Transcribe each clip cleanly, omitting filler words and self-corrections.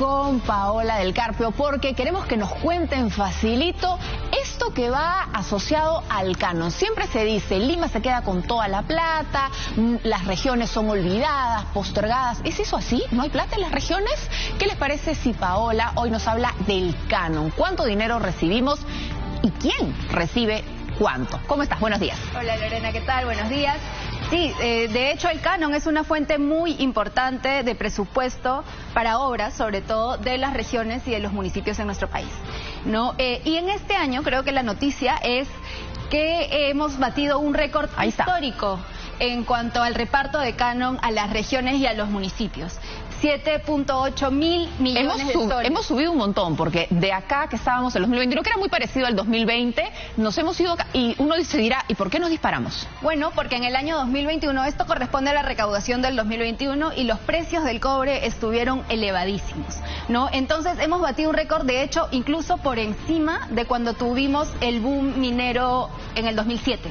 con Paola del Carpio porque queremos que nos cuenten facilito esto que va asociado al canon. Siempre se dice, Lima se queda con toda la plata, las regiones son olvidadas, postergadas. ¿Es eso así? ¿No hay plata en las regiones? ¿Qué les parece si Paola hoy nos habla del canon? ¿Cuánto dinero recibimos y quién recibe cuánto? ¿Cómo estás? Buenos días. Hola Lorena, ¿qué tal? Buenos días. Sí, de hecho el canon es una fuente muy importante de presupuesto para obras, sobre todo de las regiones y de los municipios en nuestro país, ¿no? Y en este año creo que la noticia es que hemos batido un récord histórico en cuanto al reparto de canon a las regiones y a los municipios. 7.8 mil millones de soles. Hemos subido un montón, porque de acá que estábamos en 2021, que era muy parecido al 2020, nos hemos ido acá, y uno se dirá, ¿y por qué nos disparamos? Bueno, porque en el año 2021, esto corresponde a la recaudación del 2021, y los precios del cobre estuvieron elevadísimos, ¿no? Entonces hemos batido un récord, de hecho, incluso por encima de cuando tuvimos el boom minero en el 2007.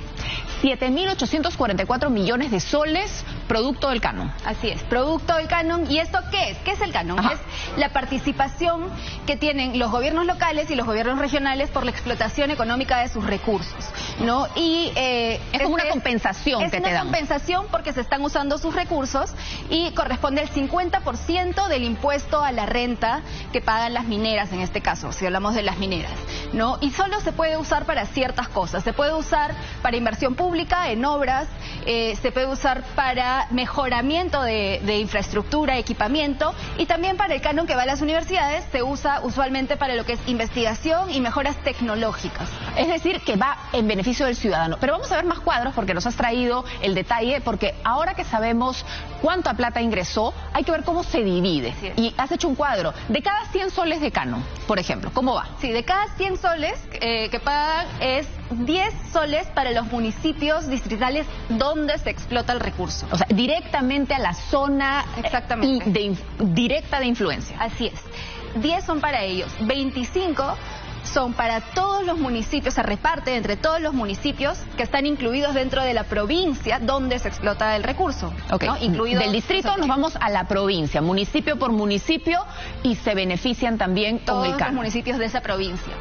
7.844 millones de soles, producto del canon. Así es, producto del canon. ¿Y esto qué es? ¿Qué es el canon? Ajá. Es la participación que tienen los gobiernos locales y los gobiernos regionales por la explotación económica de sus recursos, ¿no? Y es como una compensación que te dan. Es una compensación porque se están usando sus recursos y corresponde al 50% del impuesto a la renta que pagan las mineras, en este caso, si hablamos de las mineras, ¿no? Y solo se puede usar para ciertas cosas. Se puede usar para inversión pública, en obras, se puede usar para mejoramiento de infraestructura, equipamiento, y también para el canon que va a las universidades se usa usualmente para lo que es investigación y mejoras tecnológicas. Es decir, que va en beneficio del ciudadano. Pero vamos a ver más cuadros porque nos has traído el detalle, porque ahora que sabemos cuánta plata ingresó, hay que ver cómo se divide. Sí. Y has hecho un cuadro de cada 100 soles de canon, por ejemplo. ¿Cómo va? Sí, de cada 100 soles que pagan es 10 soles para los municipios distritales donde se explota el recurso. O sea, directamente a la zona directa de influencia. Así es. 10 son para ellos, 25 son para todos los municipios, se reparte entre todos los municipios que están incluidos dentro de la provincia donde se explota el recurso. Okay. ¿No? Incluido del distrito nos vamos a la provincia, municipio por municipio, y se benefician también todos con el canon. los municipios de esa provincia,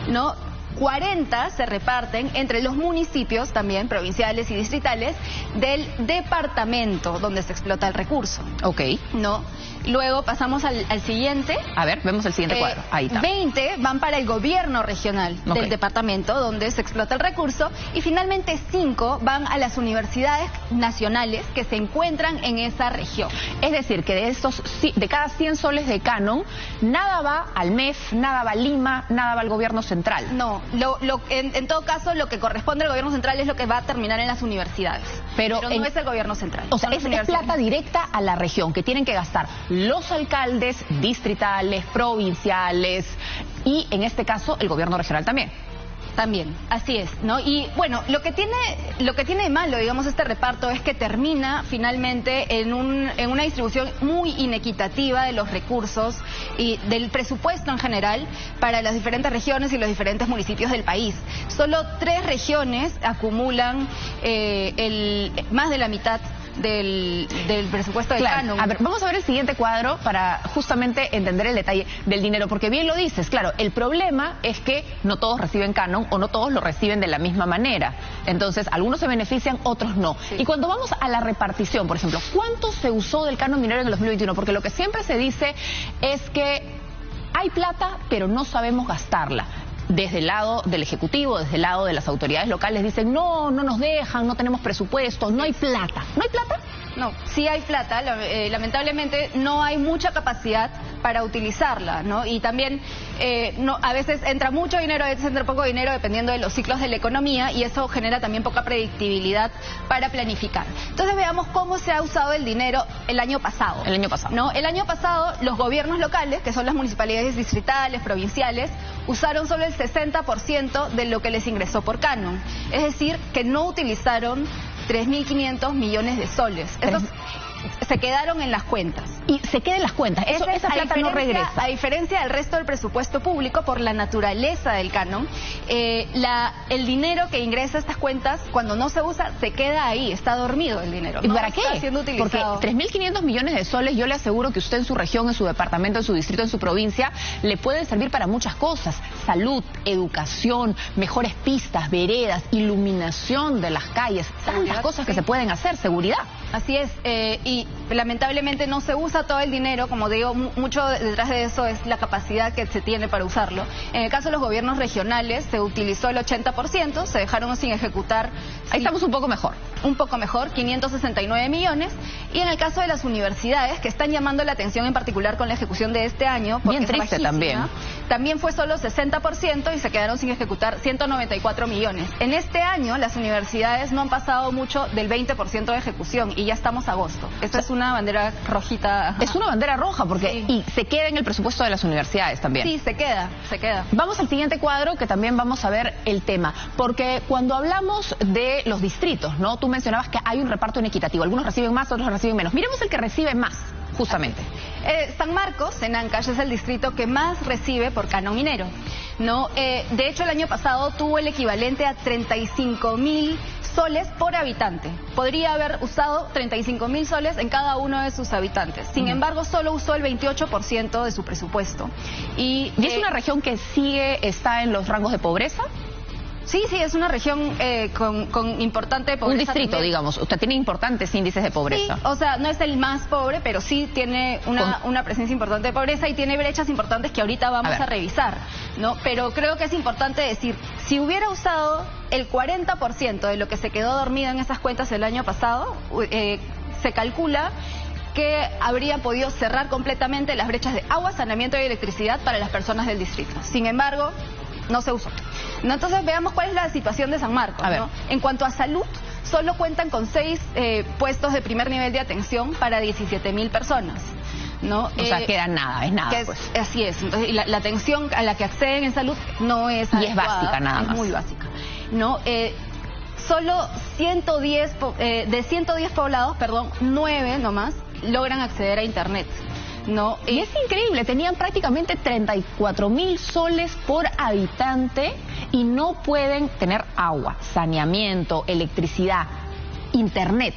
¿no? 40 se reparten entre los municipios, también provinciales y distritales, del departamento donde se explota el recurso. Ok. ¿No? Luego pasamos al siguiente. A ver, vemos el siguiente cuadro. Ahí está. 20 van para el gobierno regional del departamento donde se explota el recurso, y finalmente 5 van a las universidades nacionales que se encuentran en esa región. Es decir, que de cada 100 soles de canon, nada va al MEF, nada va a Lima, nada va al gobierno central. No, en todo caso lo que corresponde al gobierno central es lo que va a terminar en las universidades. Pero no es el gobierno central. O sea, es plata directa a la región que tienen que gastar los alcaldes distritales, provinciales y en este caso el gobierno regional también. También, así es, ¿no? Y bueno, lo que tiene de malo, digamos, este reparto es que termina finalmente en una distribución muy inequitativa de los recursos y del presupuesto en general para las diferentes regiones y los diferentes municipios del país. Solo 3 regiones acumulan más de la mitad del presupuesto de canon. A ver, vamos a ver el siguiente cuadro para justamente entender el detalle del dinero, porque bien lo dices, claro, el problema es que no todos reciben canon o no todos lo reciben de la misma manera. Entonces, algunos se benefician, otros no. Sí. Y cuando vamos a la repartición, por ejemplo, ¿cuánto se usó del canon minero en el 2021? Porque lo que siempre se dice es que hay plata, pero no sabemos gastarla. Desde el lado del Ejecutivo, desde el lado de las autoridades locales, dicen, no nos dejan, no tenemos presupuestos, no hay plata. ¿No hay plata? No, sí hay plata, lamentablemente no hay mucha capacidad para utilizarla, ¿no? Y también a veces entra mucho dinero, a veces entra poco dinero, dependiendo de los ciclos de la economía, y eso genera también poca predictibilidad para planificar. Entonces veamos cómo se ha usado el dinero el año pasado. El año pasado. ¿No? El año pasado los gobiernos locales, que son las municipalidades distritales, provinciales, usaron solo el 60% de lo que les ingresó por canon. Es decir, que no utilizaron 3.500 millones de soles. se quedaron en las cuentas. Y se queda en las cuentas, esa plata no regresa. A diferencia del resto del presupuesto público, por la naturaleza del canon, el dinero que ingresa a estas cuentas, cuando no se usa, se queda ahí, está dormido el dinero. ¿Y para qué? Está siendo utilizado. Porque 3.500 millones de soles, yo le aseguro que usted en su región, en su departamento, en su distrito, en su provincia, le pueden servir para muchas cosas. Salud, educación, mejores pistas, veredas, iluminación de las calles, tantas cosas que se pueden hacer, seguridad. Así es, y lamentablemente no se usa todo el dinero, como digo, mucho detrás de eso es la capacidad que se tiene para usarlo. En el caso de los gobiernos regionales se utilizó el 80%, se dejaron sin ejecutar. Ahí estamos un poco mejor. Un poco mejor, 569 millones. Y en el caso de las universidades, que están llamando la atención en particular con la ejecución de este año, porque bien triste también fue solo 60% y se quedaron sin ejecutar 194 millones. En este año las universidades no han pasado mucho del 20% de ejecución y ya estamos a agosto. Esta es una bandera rojita. Es una bandera roja porque sí. Y se queda en el presupuesto de las universidades también. Sí, se queda. Vamos al siguiente cuadro que también vamos a ver el tema, porque cuando hablamos de los distritos, ¿no? Tú mencionabas que hay un reparto inequitativo, algunos reciben más, otros reciben menos. Miremos el que recibe más, justamente. San Marcos, en Ancash, es el distrito que más recibe por canon minero, ¿no? De hecho, el año pasado tuvo el equivalente a 35.000 soles por habitante. Podría haber usado 35.000 soles en cada uno de sus habitantes. Sin embargo, solo usó el 28% de su presupuesto. ¿Y es una región que está en los rangos de pobreza? Sí, es una región con importante pobreza. Un distrito, también. Digamos. Usted tiene importantes índices de pobreza. Sí, o sea, no es el más pobre, pero sí tiene una presencia importante de pobreza y tiene brechas importantes que ahorita vamos a revisar, ¿no? Pero creo que es importante decir, si hubiera usado el 40% de lo que se quedó dormido en esas cuentas el año pasado, se calcula que habría podido cerrar completamente las brechas de agua, saneamiento y electricidad para las personas del distrito. Sin embargo, no se usó. ¿No? Entonces veamos cuál es la situación de San Marcos, ¿no? En cuanto a salud, solo cuentan con 6 puestos de primer nivel de atención para 17.000 personas, ¿no? O sea, queda nada, es nada. Pues. Así es. Entonces, la atención a la que acceden en salud no es adecuada, es básica, nada más. Es muy básica, ¿no? Solo 110 de 110 poblados, 9 nomás logran acceder a internet. No, y es increíble, tenían prácticamente 34.000 soles por habitante y no pueden tener agua, saneamiento, electricidad, internet.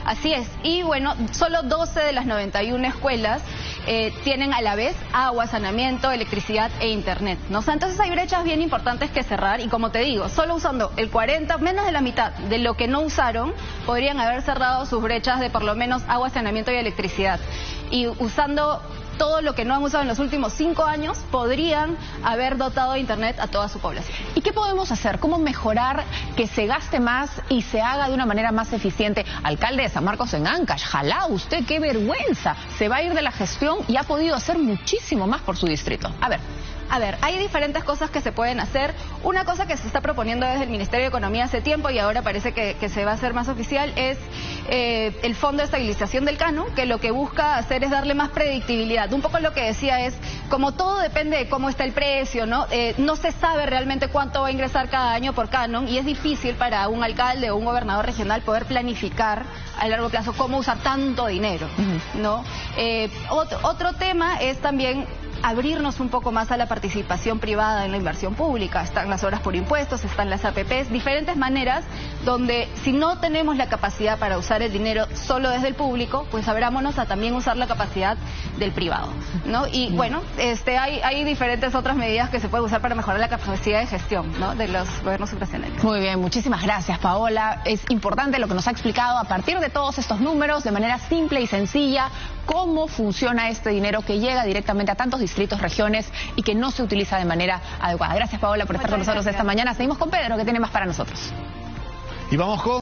Así es. Y bueno, solo 12 de las 91 escuelas tienen a la vez agua, saneamiento, electricidad e internet, ¿no? O sea, entonces hay brechas bien importantes que cerrar y como te digo, solo usando el 40, menos de la mitad de lo que no usaron, podrían haber cerrado sus brechas de por lo menos agua, saneamiento y electricidad. Y usando todo lo que no han usado en los últimos 5 años, podrían haber dotado de internet a toda su población. ¿Y qué podemos hacer? ¿Cómo mejorar que se gaste más y se haga de una manera más eficiente? Alcalde de San Marcos en Ancash, jalá usted, qué vergüenza. Se va a ir de la gestión y ha podido hacer muchísimo más por su distrito. A ver, hay diferentes cosas que se pueden hacer. Una cosa que se está proponiendo desde el Ministerio de Economía hace tiempo y ahora parece que se va a hacer más oficial es el Fondo de Estabilización del Canon, que lo que busca hacer es darle más predictibilidad. Un poco lo que decía es, como todo depende de cómo está el precio, ¿no? No se sabe realmente cuánto va a ingresar cada año por canon y es difícil para un alcalde o un gobernador regional poder planificar a largo plazo cómo usar tanto dinero, ¿no? Otro tema es también abrirnos un poco más a la participación privada en la inversión pública. Están las obras por impuestos, están las APPs, diferentes maneras donde si no tenemos la capacidad para usar el dinero solo desde el público, pues abrámonos a también usar la capacidad del privado, ¿no? Y bueno, hay diferentes otras medidas que se pueden usar para mejorar la capacidad de gestión, ¿no?, de los gobiernos supranacionales. Muy bien, muchísimas gracias, Paola. Es importante lo que nos ha explicado a partir de todos estos números, de manera simple y sencilla, cómo funciona este dinero que llega directamente a tantos distritos, regiones y que no se utiliza de manera adecuada. Gracias, Paola, por estar con nosotros esta mañana. Seguimos con Pedro, que tiene más para nosotros. Y vamos con...